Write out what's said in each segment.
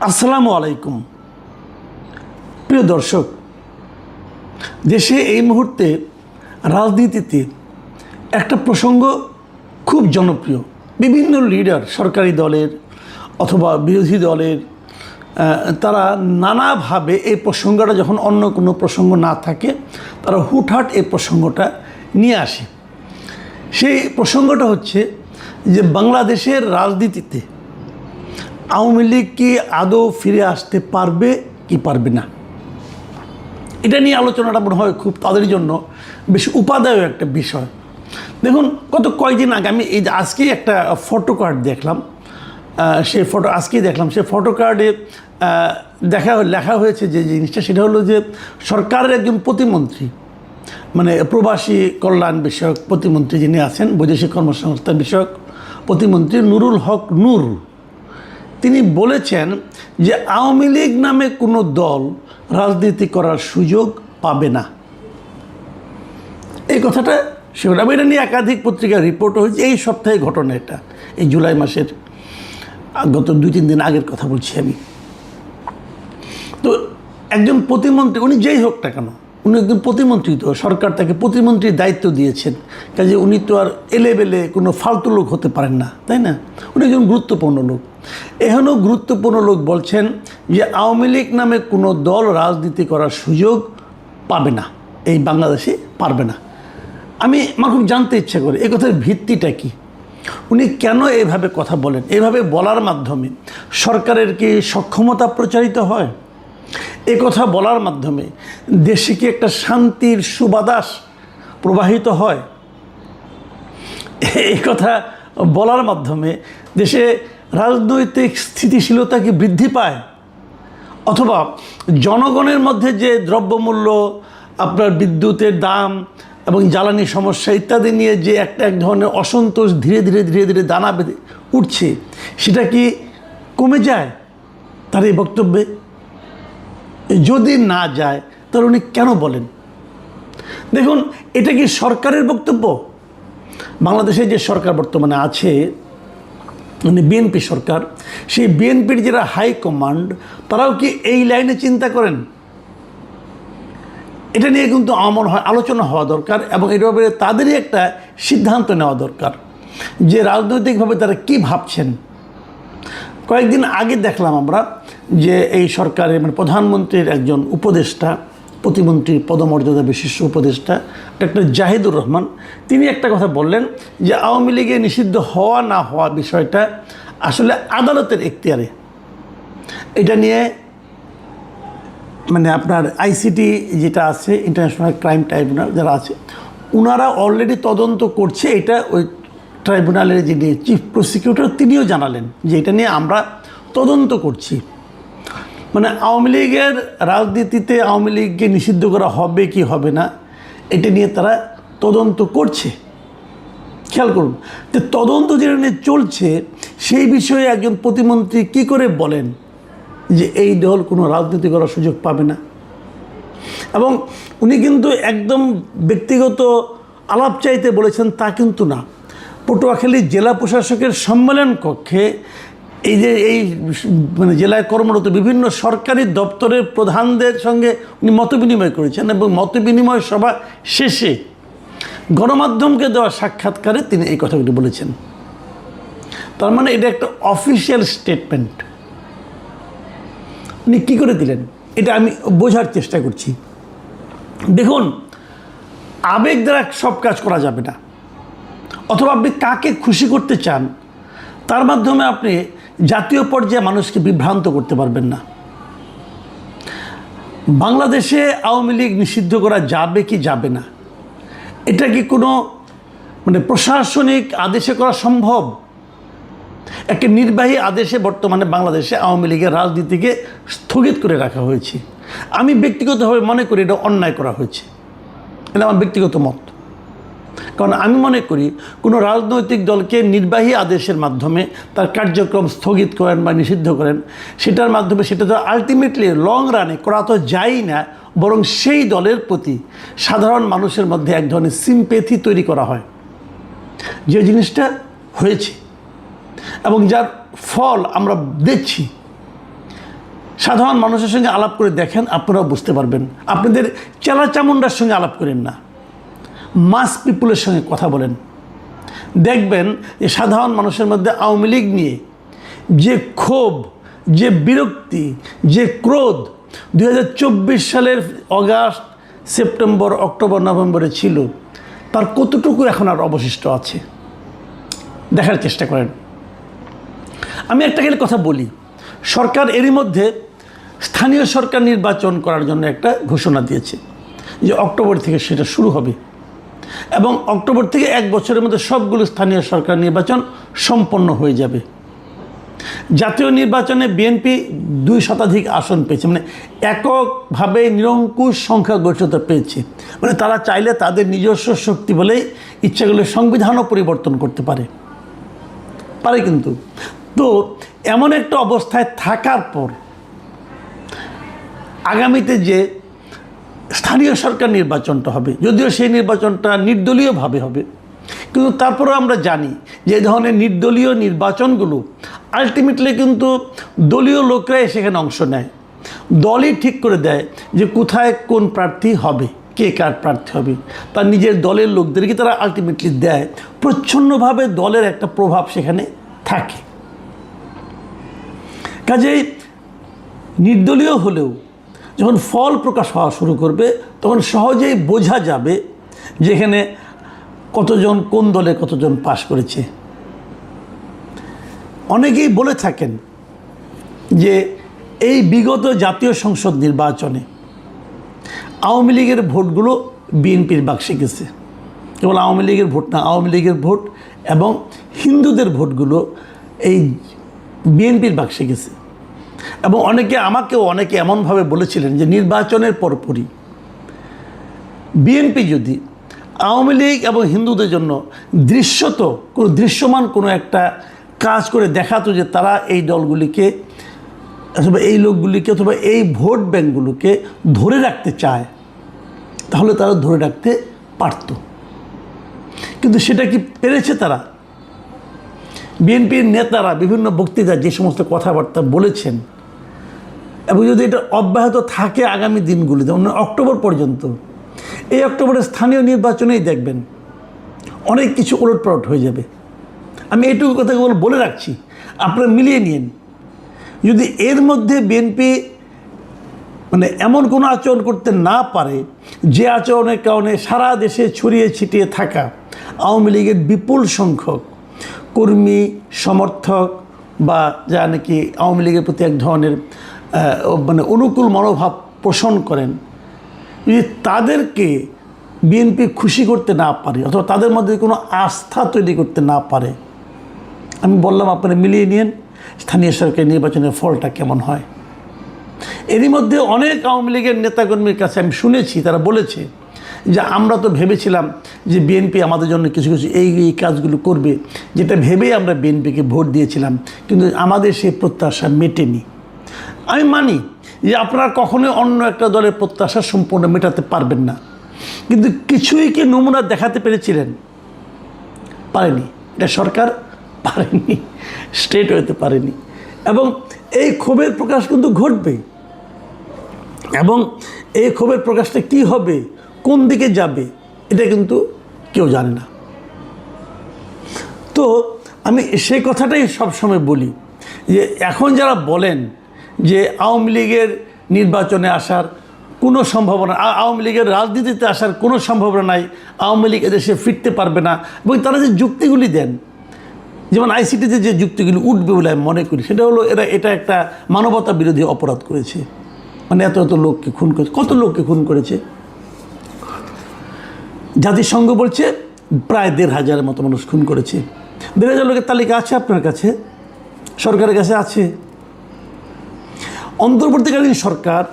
আসসালামু আলাইকুম প্রিয় দর্শক, দেশে এই মুহূর্তে রাজনীতিতে একটা প্রসঙ্গ খুব জনপ্রিয়। বিভিন্ন লিডার সরকারি দলের অথবা বিরোধী দলের তারা নানাভাবে এই প্রসঙ্গটা যখন অন্য কোনো প্রসঙ্গ না থাকে তারা হুটহাট এই প্রসঙ্গটা নিয়ে আসে। সেই প্রসঙ্গটা হচ্ছে যে বাংলাদেশের রাজনীতিতে আওয়ামী লীগ কি আদৌ ফিরে আসতে পারবে কি পারবে না, এটা নিয়ে আলোচনাটা মনে হয় খুব তাদের জন্য বেশ উপাদেয় একটা বিষয়। দেখুন, গত কয়েকদিন আগে আমি এই আজকেই একটা ফটো কার্ড দেখলাম, সেই ফটো কার্ডে লেখা হয়েছে যে জিনিসটা, সেটা হলো যে সরকারের একজন প্রতিমন্ত্রী, মানে প্রবাসী কল্যাণ বিষয়ক প্রতিমন্ত্রী যিনি আছেন, বৈদেশিক কর্মসংস্থান বিষয়ক প্রতিমন্ত্রী নুরুল হক নূর, তিনি বলেছেন যে আওয়ামী লীগ নামে কোনো দল রাজনীতি করার সুযোগ পাবে না। এই কথাটা সেটা এটা নিয়ে একাধিক পত্রিকার রিপোর্ট হয়েছে। এই সপ্তাহে ঘটনা, এটা এই জুলাই মাসের গত 2-3 দিন আগের কথা বলছি আমি। তো একজন প্রতিমন্ত্রী, উনি যেই হোক না কেন, উনি একজন প্রতিমন্ত্রী, তো সরকার তাকে প্রতিমন্ত্রীর দায়িত্ব দিয়েছেন, কাজে উনি তো আর এলেবেলে কোনো ফালতু লোক হতে পারেন না, তাই না? উনি একজন গুরুত্বপূর্ণ লোক। এখনও গুরুত্বপূর্ণ লোক বলছেন যে আওয়ামী লীগ নামে কোনো দল রাজনীতি করার সুযোগ পাবে না, এই বাংলাদেশে পারবে না। আমার খুব জানতে ইচ্ছা করে এই কথার ভিত্তিটা কি, উনি কেন এইভাবে কথা বলেন? এইভাবে বলার মাধ্যমে সরকারের কি সক্ষমতা প্রচারিত হয়? এ কথা বলার মাধ্যমে দেশে কি একটা শান্তির সুবাতাস প্রবাহিত হয়? এই কথা বলার মাধ্যমে দেশে রাজনৈতিক স্থিতিশীলতা কি বৃদ্ধি পায়? অথবা জনগণের মধ্যে যে দ্রব্যমূল্য, আপনার বিদ্যুতের দাম এবং জ্বালানি সমস্যা ইত্যাদি নিয়ে যে এক ধরনের অসন্তোষ ধীরে ধীরে দানা বেঁধে উঠছে, সেটা কি কমে যায় তার এই বক্তব্যে? যদি না যায় তাহলে উনি কেন বলেন? দেখুন, এটা কি সরকারের বক্তব্য? বাংলাদেশে যে সরকার বর্তমানে আছে, মানে বিএনপি সরকার, সেই বিএনপির যারা হাইকমান্ড, তারাও কি এই লাইনে চিন্তা করেন? এটা নিয়ে কিন্তু আমার হয় আলোচনা হওয়া দরকার, এবং এর ব্যাপারে তাদেরই একটা সিদ্ধান্ত নেওয়া দরকার যে রাজনৈতিকভাবে তারা কি ভাবছেন। কয়েকদিন আগে দেখলাম আমরা যে এই সরকারের মানে প্রধানমন্ত্রীর একজন উপদেষ্টা, প্রতিমন্ত্রীর পদমর্যাদা বিশিষ্ট উপদেষ্টা ডক্টর জাহিদুর রহমান, তিনি একটা কথা বললেন যে আওয়ামী লীগে নিষিদ্ধ হওয়া না হওয়া বিষয়টা আসলে আদালতের এখতিয়ারে। এটা নিয়ে মানে আপনার আইসিটি যেটা আছে, ইন্টারন্যাশনাল ক্রাইম ট্রাইব্যুনাল যারা আছে, ওনারা অলরেডি তদন্ত করছে। এটা ওই ট্রাইব্যুনালের যিনি চিফ প্রসিকিউটর, তিনিও জানালেন যে এটা নিয়ে আমরা তদন্ত করছি। মানে আওয়ামী লীগের রাজনীতিতে আওয়ামী লীগকে নিষিদ্ধ করা হবে কি হবে না, এটা নিয়ে তারা তদন্ত করছে। খেয়াল করুন, যে তদন্ত যেটা নিয়ে চলছে, সেই বিষয়ে একজন প্রতিমন্ত্রী কি করে বলেন যে এই দল কোনো রাজনীতি করার সুযোগ পাবে না? এবং উনি কিন্তু একদম ব্যক্তিগত আলাপ চাইতে বলেছেন তা কিন্তু না। পটুয়াখালী জেলা প্রশাসকের সম্মেলন কক্ষে এই মানে জেলায় কর্মরত বিভিন্ন সরকারি দপ্তরের প্রধানদের সঙ্গে উনি মতবিনিময় করেছেন, এবং মতবিনিময় সভা শেষে গণমাধ্যমকে দেওয়া সাক্ষাৎকারে তিনি এই কথাগুলি বলেছেন। তার মানে এটা একটা অফিসিয়াল স্টেটমেন্ট। উনি কী করে দিলেন এটা আমি বোঝার চেষ্টা করছি। দেখুন, আবেগ দ্বারা সব কাজ করা যাবে না, অথবা আপনি কাকে খুশি করতে চান তার মাধ্যমে আপনি জাতীয় পর্যায়ে মানুষকে বিভ্রান্ত করতে পারবেন না। বাংলাদেশে আওয়ামী লীগ নিষিদ্ধ করা যাবে কি যাবে না, এটা কি কোনো মানে প্রশাসনিক আদেশে করা সম্ভব? একটা নির্বাহী আদেশে বর্তমানে বাংলাদেশে আওয়ামী লীগের রাজনীতিকে স্থগিত করে রাখা হয়েছে। আমি ব্যক্তিগতভাবে মনে করি এটা অন্যায় করা হয়েছে, এটা আমার ব্যক্তিগত মত। কারণ আমি মনে করি কোনো রাজনৈতিক দলকে নির্বাহী আদেশের মাধ্যমে তার কার্যক্রম স্থগিত করেন বা নিষিদ্ধ করেন, সেটার মাধ্যমে সেটা তো আলটিমেটলি লং রানে করা তো যায়ই না, বরং সেই দলের প্রতি সাধারণ মানুষের মধ্যে এক ধরনের সিম্প্যাথি তৈরি করা হয়, যে জিনিসটা হয়েছে এবং যার ফল আমরা দেখছি সাধারণ মানুষের সঙ্গে আলাপ করে দেখেন, আপনারাও বুঝতে পারবেন। আপনাদের চেলা চামুন্ডার সঙ্গে আলাপ করেন না, মাস পিপুলের সঙ্গে কথা বলেন। দেখবেন যে সাধারণ মানুষের মধ্যে আওয়ামী লীগ নিয়ে যে ক্ষোভ, যে বিরক্তি, যে ক্রোধ 2024 সালের অগাস্ট, সেপ্টেম্বর, অক্টোবর, নভেম্বরে ছিল, তার কতটুকু এখন আর অবশিষ্ট আছে দেখার চেষ্টা করেন। আমি একটা কথা বলি, সরকার এরই মধ্যে স্থানীয় সরকার নির্বাচন করার জন্য একটা ঘোষণা দিয়েছে যে অক্টোবর থেকে সেটা শুরু হবে এবং অক্টোবর থেকে 1 বছরের মধ্যে সবগুলো স্থানীয় সরকার নির্বাচন সম্পন্ন হয়ে যাবে। জাতীয় নির্বাচনে বিএনপি 2 শতাধিক আসন পেয়েছে, মানে এককভাবে নিরঙ্কুশ সংখ্যাগরিষ্ঠতা পেয়েছে। মানে তারা চাইলে তাদের নিজস্ব শক্তি বলেই ইচ্ছা করলে সংবিধানও পরিবর্তন করতে পারে কিন্তু। তো এমন একটা অবস্থায় থাকার পর আগামীতে যে স্থানীয় সরকার নির্বাচনটা হবে, যদিও সেই নির্বাচনটা নির্দলীয়ভাবে হবে, কিন্তু তারপরেও আমরা জানি যে এই ধরনের নির্দলীয় নির্বাচনগুলো আলটিমেটলি কিন্তু দলীয় লোকরাই সেখানে অংশ নেয়। দলই ঠিক করে দেয় যে কোথায় কোন প্রার্থী হবে, কে কার প্রার্থী হবে, তার নিজের দলের লোকদেরকে তারা আলটিমেটলি দেয়। প্রচ্ছন্নভাবে দলের একটা প্রভাব সেখানে থাকে। কাজেই নির্দলীয় হলেও যখন ফল প্রকাশ হওয়া শুরু করবে তখন সহজেই বোঝা যাবে যেখানে কতজন কোন দলে কতজন পাশ করেছে। অনেকেই বলে থাকেন যে এই বিগত জাতীয় সংসদ নির্বাচনে আওয়ামী লীগের ভোটগুলো বিএনপির বাক্সে গেছে। কেবল আওয়ামী লীগের ভোট না, আওয়ামী লীগের ভোট এবং হিন্দুদের ভোটগুলো এই বিএনপির বাক্সে গেছে। এবং অনেকে এমনভাবে বলেছিলেন যে নির্বাচনের পরপরই বিএনপি যদি আওয়ামী লীগ এবং হিন্দুদের জন্য দৃশ্যমান কোনো একটা কাজ করে দেখাতো যে তারা এই দলগুলিকে অথবা এই লোকগুলিকে অথবা এই ভোট ব্যাঙ্কগুলোকে ধরে রাখতে চায়, তাহলে তারা ধরে রাখতে পারত। কিন্তু সেটা কি পেরেছে তারা? বিএনপির নেতারা বিভিন্ন বক্তৃতায় যে সমস্ত কথাবার্তা বলেছেন এবং যদি এটা অব্যাহত থাকে আগামী দিনগুলিতে, যেমন অক্টোবর পর্যন্ত, এই অক্টোবরের স্থানীয় নির্বাচনেই দেখবেন অনেক কিছু ওলটপালট হয়ে যাবে। আমি এইটুকু কথা বলে রাখছি, আপনারা মিলিয়ে নিন। যদি এর মধ্যে বিএনপি মানে এমন কোনো আচরণ করতে না পারে যে আচরণের কারণে সারা দেশে ছড়িয়ে ছিটিয়ে থাকা আওয়ামী লীগের বিপুল সংখ্যক কর্মী, সমর্থক বা যা নাকি আওয়ামী লীগের প্রতি এক ধরনের মানে অনুকূল মনোভাব পোষণ করেন, যদি তাদেরকে বিএনপি খুশি করতে না পারে অথবা তাদের মধ্যে কোনো আস্থা তৈরি করতে না পারে, আমি বললাম আপনারা মিলিয়ে নিন স্থানীয় সরকারি নির্বাচনের ফলটা কেমন হয়। এরই মধ্যে অনেক আওয়ামী লীগের নেতাকর্মীর কাছে আমি শুনেছি, তারা বলেছে যে আমরা তো ভেবেছিলাম যে বিএনপি আমাদের জন্য কিছু এই কাজগুলো করবে, যেটা ভেবেই আমরা বিএনপিকে ভোট দিয়েছিলাম, কিন্তু আমাদের সেই প্রত্যাশা মেটেনি। আমি মানি যে আপনারা কখনোই অন্য একটা দলের প্রত্যাশা সম্পূর্ণ মেটাতে পারবেন না, কিন্তু কিছুই কি নমুনা দেখাতে পেরেছিলেন? পারেনি। এটা সরকার পারেনি, স্টেট হতে পারেনি। এবং এই ক্ষোভের প্রকাশ কিন্তু ঘটবে এবং এই ক্ষোভের প্রকাশটা কি হবে, কোন দিকে যাবে, এটা কিন্তু কেউ জানে না। তো আমি সেই কথাটাই সবসময় বলি যে এখন যারা বলেন যে আওয়ামী লীগের নির্বাচনে আসার কোনো সম্ভাবনা, আওয়ামী লীগের রাজনীতিতে আসার কোনো সম্ভাবনা নাই, আওয়ামী লীগ এদেশে ফিরতে পারবে না, এবং তারা যে যুক্তিগুলি দেন, যেমন আইসিটিতে যে যুক্তিগুলি উঠবে বলে আমি মনে করি, সেটা হলো এটা একটা মানবতা বিরোধী অপরাধ করেছে। মানে এত লোককে খুন করেছে। কত লোককে খুন করেছে? জাতিসংঘ বলছে প্রায় 1,500-এর মতো মানুষ খুন করেছে। 1,500 লোকের তালিকা আছে আপনার কাছে, সরকারের কাছে আছে। অন্তর্বর্তীকালীন সরকার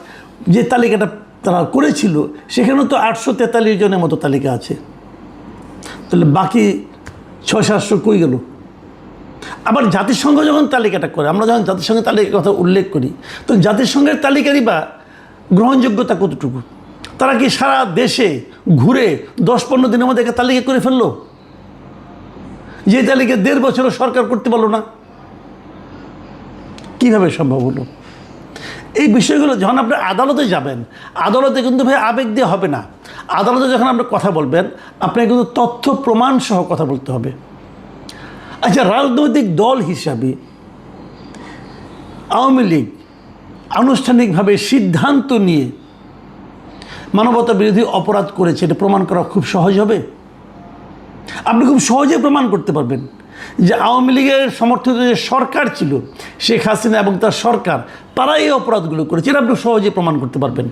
যে তালিকাটা তারা করেছিল সেখানেও তো 843 জনের মতো তালিকা আছে। তাহলে বাকি 600-700 কই গেল? আবার জাতিসংঘ যখন তালিকাটা করে, আমরা যখন জাতিসংঘের তালিকার কথা উল্লেখ করি, তো জাতিসংঘের তালিকারই বা গ্রহণযোগ্যতা কতটুকু? তারা কি সারা দেশে ঘুরে 10-15 দিনের মধ্যে একটা তালিকা করে ফেললো? যে তালিকা 1.5 বছরও সরকার করতে পারলো না, কীভাবে সম্ভব হলো? এই বিষয়গুলো যখন আপনি আদালতে যাবেন, আদালতে কিন্তু ভাই আবেগ দিয়ে হবে না। আদালতে যখন আপনি কথা বলবেন, আপনাকে কিন্তু তথ্য প্রমাণ সহ কথা বলতে হবে। আচ্ছা, রাজনৈতিক দল হিসাবে আওয়ামী লীগ আনুষ্ঠানিকভাবে সিদ্ধান্ত নিয়ে মানবতা বিরোধী অপরাধ করেছে, এটা প্রমাণ করা খুব সহজ হবে। আপনি খুব সহজে প্রমাণ করতে পারবেন যে আওয়ামী লীগের সমর্থিত যে সরকার ছিল, শেখ হাসিনা এবং তার সরকার, তারা এই অপরাধগুলো করেছে, এটা আপনি সহজে প্রমাণ করতে পারবেন।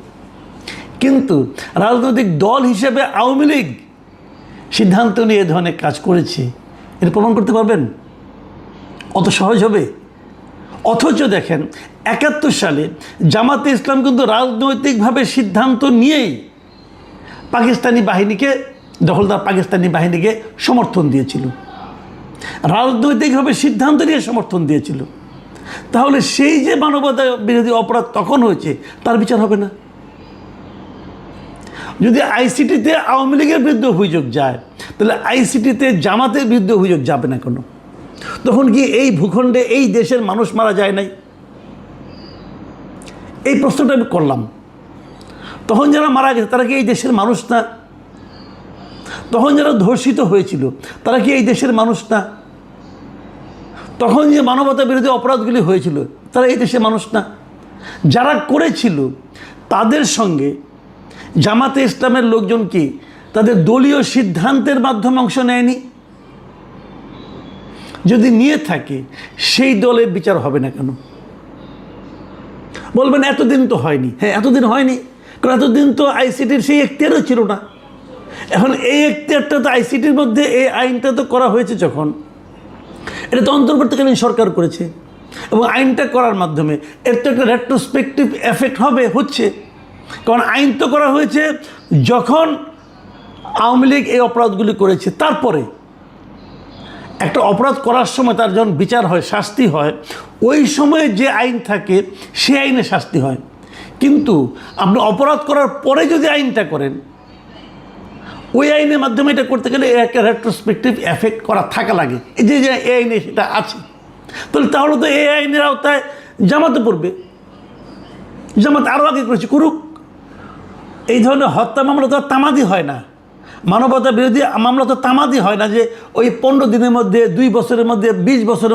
কিন্তু রাজনৈতিক দল হিসেবে আওয়ামী লীগ সিদ্ধান্ত নিয়ে এ ধরনের কাজ করেছে, এটা প্রমাণ করতে পারবেন? অত সহজ হবে? অথচ দেখেন ৭১ সালে জামাতে ইসলাম কিন্তু রাজনৈতিকভাবে সিদ্ধান্ত নিয়েই পাকিস্তানি বাহিনীকে, দখলদার পাকিস্তানি বাহিনীকে সমর্থন দিয়েছিল, রাজনৈতিকভাবে সিদ্ধান্ত নিয়ে সমর্থন দিয়েছিল। তাহলে সেই যে মানবতা বিরোধী অপরাধ তখন হয়েছে, তার বিচার হবে না? যদি আইসিটিতে আওয়ামী লীগের বিরুদ্ধে অভিযোগ যায়, তাহলে আইসিটিতে জামাতের বিরুদ্ধে অভিযোগ যাবে না কেন? তখন কি এই ভূখণ্ডে এই দেশের মানুষ মারা যায় নাই? এই প্রশ্নটা আমি করলাম। তখন যারা মারা গেছে তারা কি এই দেশের মানুষ না? তখন যারা ধর্ষিত হয়েছিল তারা কি এই দেশের মানুষ না? তখন যে মানবতা বিরোধী অপরাধগুলি হয়েছিল তারা এই দেশের মানুষ না? যারা করেছিল তাদের সঙ্গে জামাতে ইসলামের লোকজন কি তাদের দলীয় সিদ্ধান্তের মাধ্যমে অংশ নেয়নি? যদি নিয়ে থাকে, সেই দলের বিচার হবে না কেন? বলবেন এতদিন তো হয়নি। হ্যাঁ, এতদিন হয়নি, কারণ এতদিন তো আইসিটির সেই এখতিয়ারও ছিল না। এখন এই এখতিয়ারটা তো আইসিটির মধ্যে, এই আইনটা তো করা হয়েছে যখন, এটা তো অন্তর্বর্তীকালীন সরকার করেছে, এবং আইনটা করার মাধ্যমে এর তো একটা রেট্রোস্পেক্টিভ এফেক্ট হচ্ছে। কারণ আইন তো করা হয়েছে যখন আওয়ামী লীগ এই অপরাধগুলি করেছে। তারপরে একটা অপরাধ করার সময় তার যখন বিচার হয়, শাস্তি হয়, ওই সময়ে যে আইন থাকে সে আইনে শাস্তি হয়। কিন্তু আপনি অপরাধ করার পরে যদি আইনটা করেন, ওই আইনের মাধ্যমে এটা করতে গেলে একটা রেট্রোস্পেক্টিভ এফেক্ট করা থাকা লাগে। এই যে এই আইনে সেটা আছে, তাহলে তো এই আইনের আওতায় জামাতে পড়বে। জামাত আরও আগে করেছে, করুক। এই ধরনের হত্যা মামলা তো তামাদি হয় না, মানবতা বিরোধী মামলা তো তামাদি হয় না যে ওই 15 দিনের মধ্যে, 2 বছরের মধ্যে, 20 বছরের মধ্যে